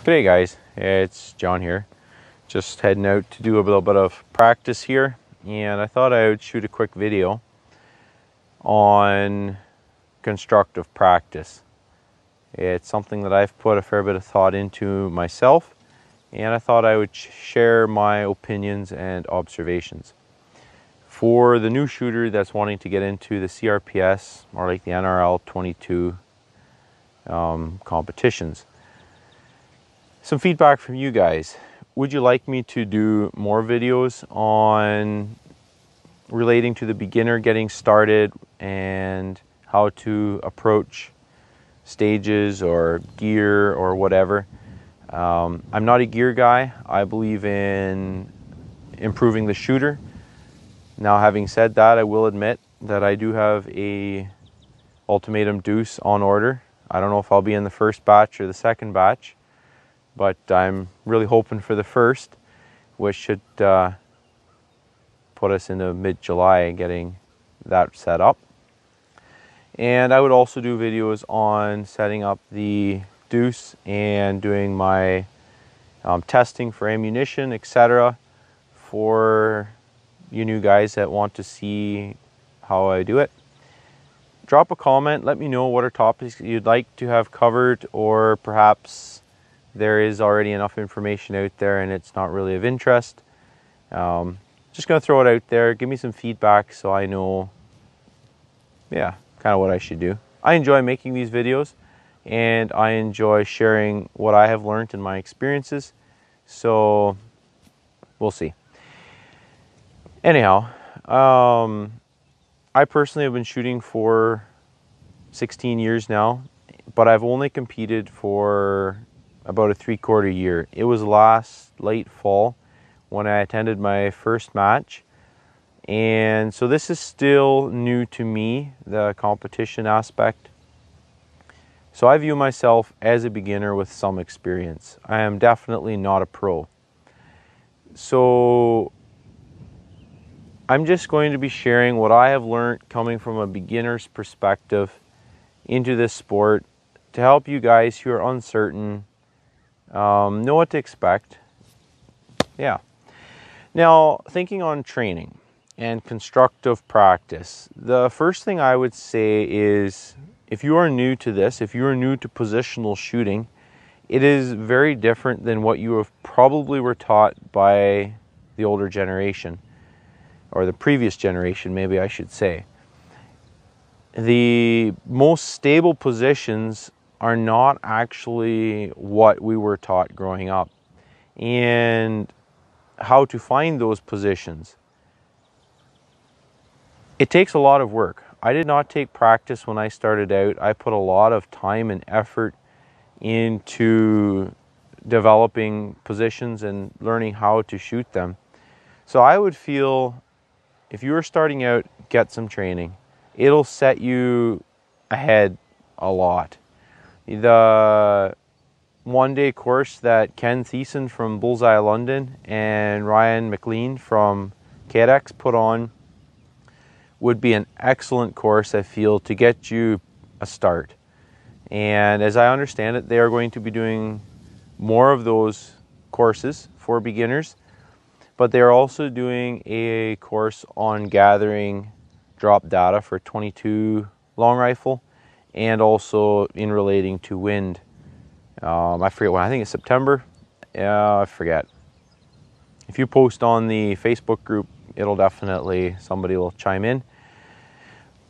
G'day guys, it's John here. Just heading out to do a little bit of practice here, and I thought I would shoot a quick video on constructive practice. It's something that I've put a fair bit of thought into myself, and I thought I would share my opinions and observations. For the new shooter that's wanting to get into the CRPS or like the NRL 22 competitions. Some feedback from you guys. Would you like me to do more videos on relating to the beginner getting started and how to approach stages or gear or whatever? I'm not a gear guy. I believe in improving the shooter. Now, having said that, I will admit that I do have a ultimatum deuce on order. I don't know if I'll be in the first batch or the second batch, but I'm really hoping for the first, which should put us into mid-July getting that set up. And I would also do videos on setting up the deuce and doing my testing for ammunition, etc. for you new guys that want to see how I do it. Drop a comment, let me know what are topics you'd like to have covered, or perhaps there is already enough information out there and it's not really of interest. Just going to throw it out there. Give me some feedback so I know, kind of what I should do. I enjoy making these videos and I enjoy sharing what I have learned in my experiences. So we'll see. Anyhow, I personally have been shooting for 16 years now, but I've only competed for about a 3/4 year. It was late fall when I attended my first match, and so this is still new to me, the competition aspect. So I view myself as a beginner with some experience. I am definitely not a pro. So I'm just going to be sharing what I have learned coming from a beginner's perspective into this sport to help you guys who are uncertain know what to expect. Now, thinking on training and constructive practice, the first thing I would say is if you are new to this, if you are new to positional shooting, it is very different than what you have probably were taught by the older generation, or the previous generation, maybe I should say. The most stable positions are not actually what we were taught growing up, and how to find those positions. It takes a lot of work. I did not take practice when I started out. I put a lot of time and effort into developing positions and learning how to shoot them. So I would feel if you are starting out, get some training. It'll set you ahead a lot. The one-day course that Ken Thiessen from Bullseye London and Ryan McLean from KEDX put on would be an excellent course, I feel, to get you a start. And as I understand it, they are going to be doing more of those courses for beginners, but they're also doing a course on gathering drop data for 22 long rifle and also in relating to wind. I forget when, I think it's September. I forget. If you post on the Facebook group, it'll definitely, somebody will chime in.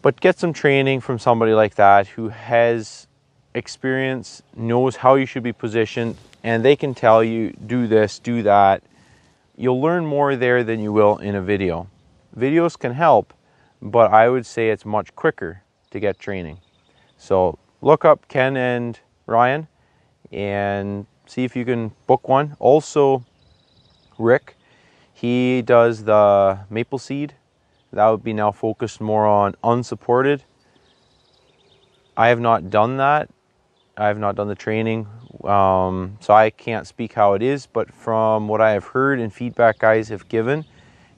But get some training from somebody like that who has experience, knows how you should be positioned, and they can tell you, do this, do that. You'll learn more there than you will in a video. Videos can help, but I would say it's much quicker to get training. So look up Ken and Ryan and see if you can book one. Also, Rick, he does the maple seed. That would be now focused more on unsupported. I have not done that. I have not done the training, so I can't speak how it is, but from what I have heard and feedback guys have given,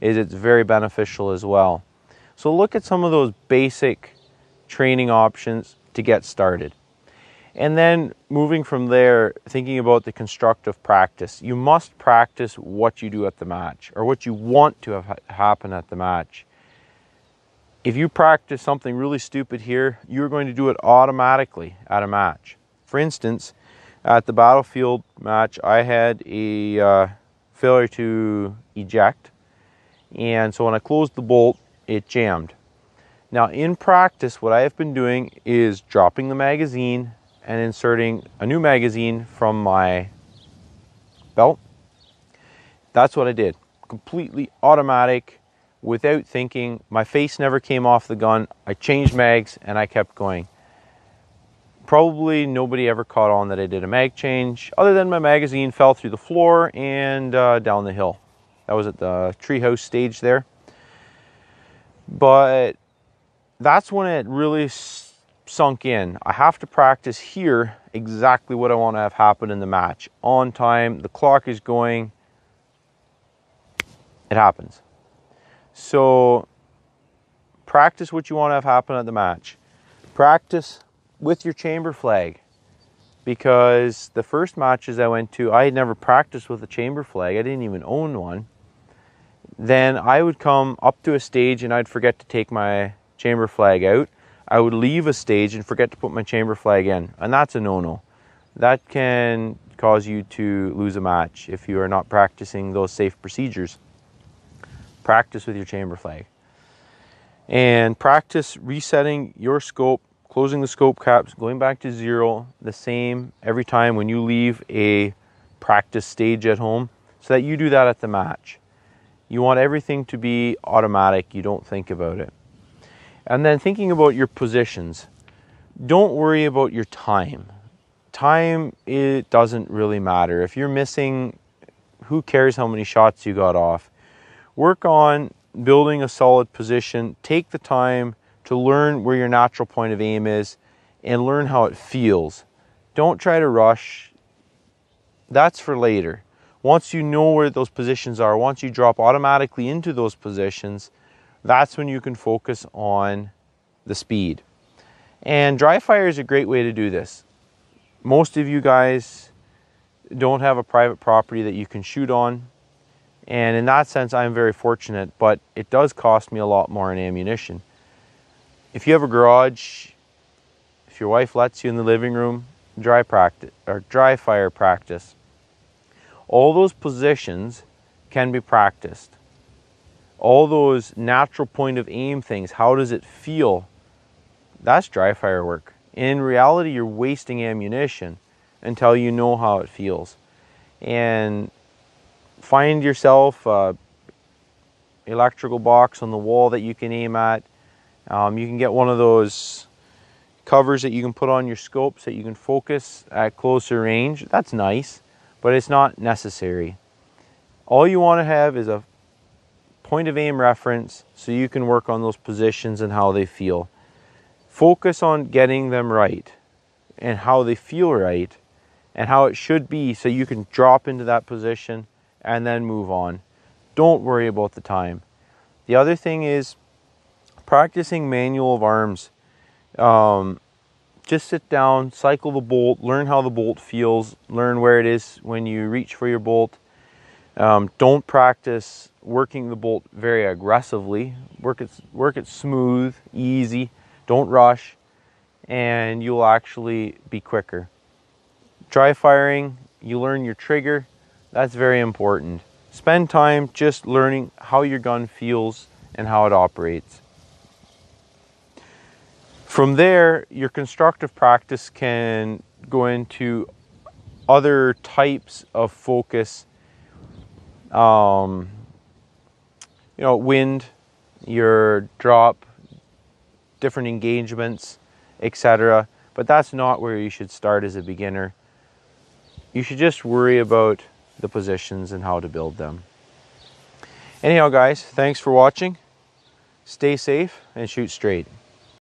is it's very beneficial as well. So look at some of those basic training options to get started. And then moving from there, thinking about the constructive practice. You must practice what you do at the match, or what you want to have happen at the match. If you practice something really stupid here, you're going to do it automatically at a match. For instance, at the battlefield match, I had a failure to eject, and so when I closed the bolt, it jammed. Now in practice, what I have been doing is dropping the magazine and inserting a new magazine from my belt. That's what I did. Completely automatic, without thinking. My face never came off the gun. I changed mags and I kept going. Probably nobody ever caught on that I did a mag change, other than my magazine fell through the floor and down the hill. That was at the treehouse stage there. But that's when it really sunk in. I have to practice here exactly what I want to have happen in the match. On time, the clock is going, it happens. So practice what you want to have happen at the match. Practice with your chamber flag, because the first matches I went to, I had never practiced with a chamber flag. I didn't even own one. Then I would come up to a stage and I'd forget to take my chamber flag out. I would leave a stage and forget to put my chamber flag in, and that's a no-no. That can cause you to lose a match if you are not practicing those safe procedures. Practice with your chamber flag. And practice resetting your scope, closing the scope caps, going back to zero, the same every time when you leave a practice stage at home, so that you do that at the match. You want everything to be automatic. You don't think about it. And then thinking about your positions. Don't worry about your time. Time, it doesn't really matter. If you're missing, who cares how many shots you got off? Work on building a solid position. Take the time to learn where your natural point of aim is and learn how it feels. Don't try to rush. That's for later. Once you know where those positions are, once you drop automatically into those positions, that's when you can focus on the speed. And dry fire is a great way to do this. Most of you guys don't have a private property that you can shoot on. And in that sense, I'm very fortunate, but it does cost me a lot more in ammunition. If you have a garage, if your wife lets you in the living room, dry fire practice. All those positions can be practiced. All those natural point of aim things, how does it feel? That's dry fire work. In reality, you're wasting ammunition until you know how it feels. And find yourself an electrical box on the wall that you can aim at. You can get one of those covers that you can put on your scope so that you can focus at closer range. That's nice, but it's not necessary. All you want to have is a point of aim reference so you can work on those positions and how they feel. Focus on getting them right and how they feel right and how it should be, so you can drop into that position and then move on. Don't worry about the time. The other thing is practicing manual of arms. Just sit down, cycle the bolt, learn how the bolt feels, learn where it is when you reach for your bolt. Don't practice working the bolt very aggressively. Work it smooth, easy. Don't rush, and you'll actually be quicker. Dry firing, you learn your trigger. That's very important. Spend time just learning how your gun feels and how it operates. From there, your constructive practice can go into other types of focus. Wind, your drop, different engagements, etc. But that's not where you should start as a beginner. You should just worry about the positions and how to build them. Anyhow, guys, thanks for watching. Stay safe and shoot straight.